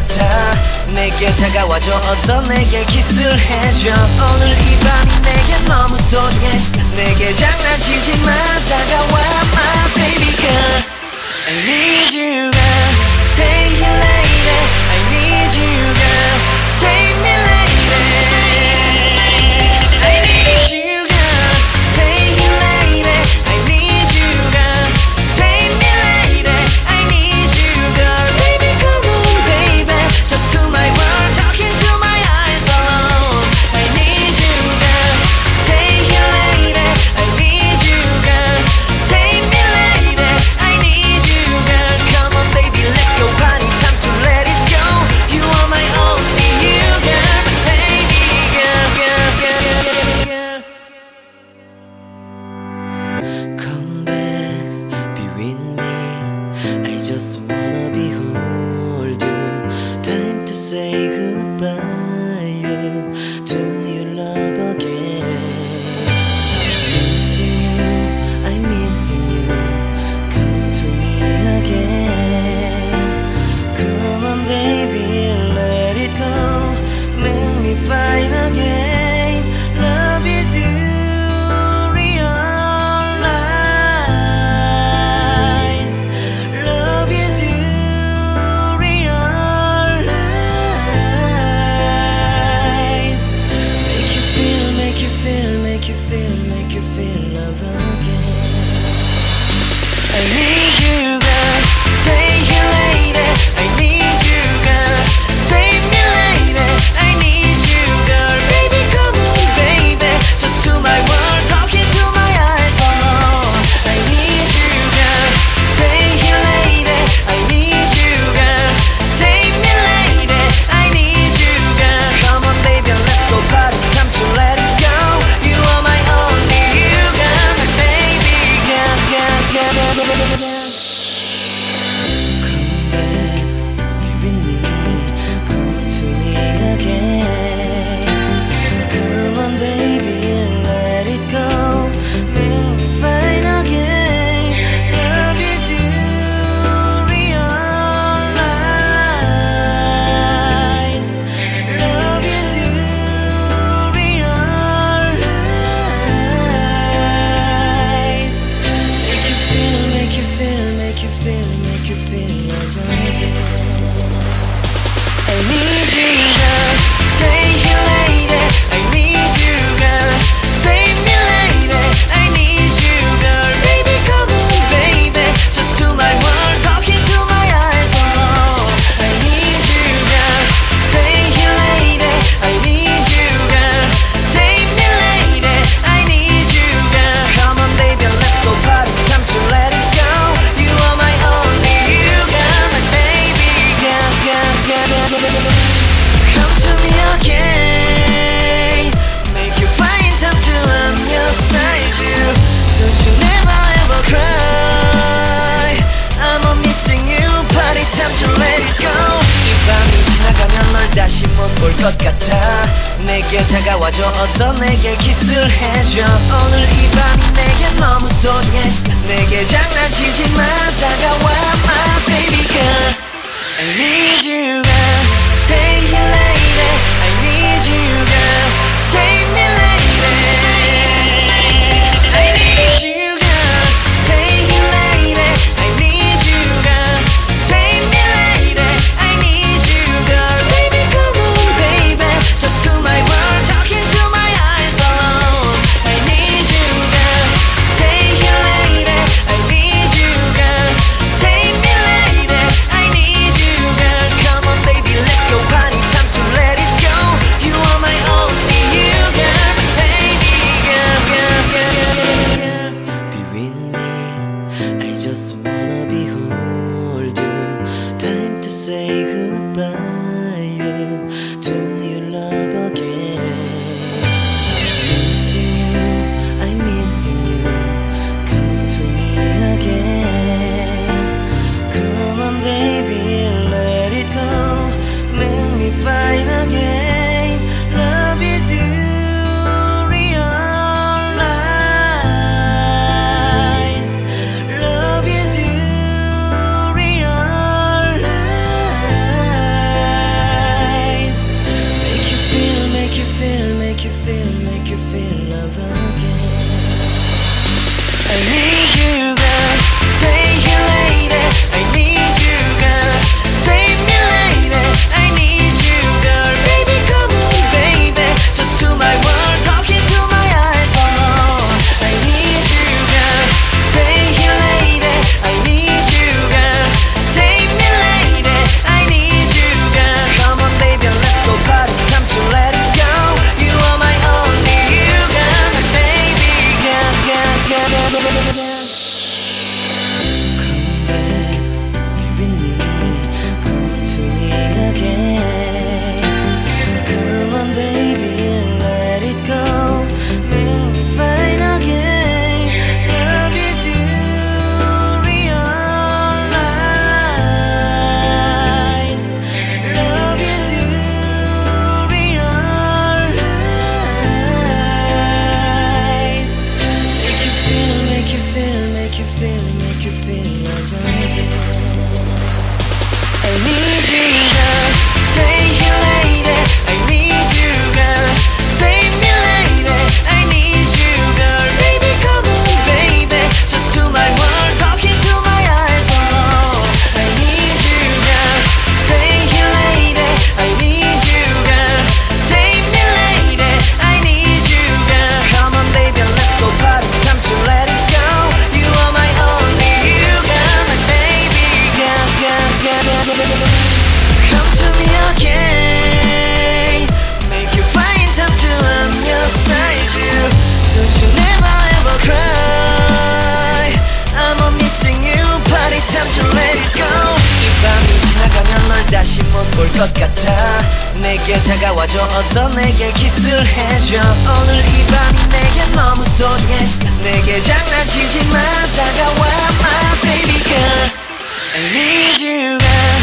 같아. 내게 다가와줘 어서 내게 키스를 해줘. 오늘 이 밤이 내게 너무 소중해. 내게 장난치지 마 다가와 my baby girl. I need you girl. Stay here lady. I need you girl. Save me lady. I need you girl. Stay here lady. I need you girl. Save me lady. I need you girl. Baby come on baby. Just to my world talking to my eyes alone. I need you girl. Stay here lady. I need you girl. Save me lady. I need you girl. Come on baby let's go party time to let it go. You are my only you girl. Baby girl, girl, girl, girl. Come back, be with me. I just wanna behold you. Time to say goodbye. You to your love again. Missing you, I'm missing you. Come to me again. Come on baby, let it go. Make me fine again. Love is you. Realize. Love is you. Realize. Make you feel, make you feel, make you feel, make you feel love again. I need you girl. Stay here lady. I need you girl. Save me lady. I need you girl. Baby come on baby. Just to my world talking to my eyes alone. I need you girl. Stay here lady. I need you girl. Save me lady. I need you girl. Come on baby let's go party time to let it go. You are my only you girl. My baby girl, girl, girl, girl, girl, girl. Come back, be with me. Come to me again. Come on baby let it go. Make me fine again. Love is you. Realize. Love is you. Realize. Make you feel, make you feel, make you feel, make you feel love again. I need you girl. Stay here lady. I need you girl. Save me lady. I need you girl. Baby come on baby. Just to my world talking to my eyes alone. I need you girl. Stay here lady. I need you girl. Save me lady. I need you girl. Come on baby let's go party time to let it go. You are my only you girl. My baby girl, girl, girl, girl, girl, girl. Come to me again. Make you find time to I'm your side you. Don't you never ever cry. I'm a missing you. Party time to let it go. 이 밤이 지나가면 널 다시 못 볼 것 같아. 내게 다가와줘 어서 내게 키스를 해줘. 오늘 이 밤이 내게 너무 소중해. 내게 장난치지 마 다가와 my baby girl. I need you girl. Stay here lady. I need you girl. Save me lady. I need you girl. Stay here lady. I need you girl. Save me lady. I need you girl. Baby come on baby. Just to my world talking to my eyes alone. I need 다시 못 볼 것 같아. 내게 다가와줘 어서 내게 키스를 해줘. 오늘 이 밤이 내게 너무 소중해. 내게 장난치지 마 다가와 my baby girl. I need you girl.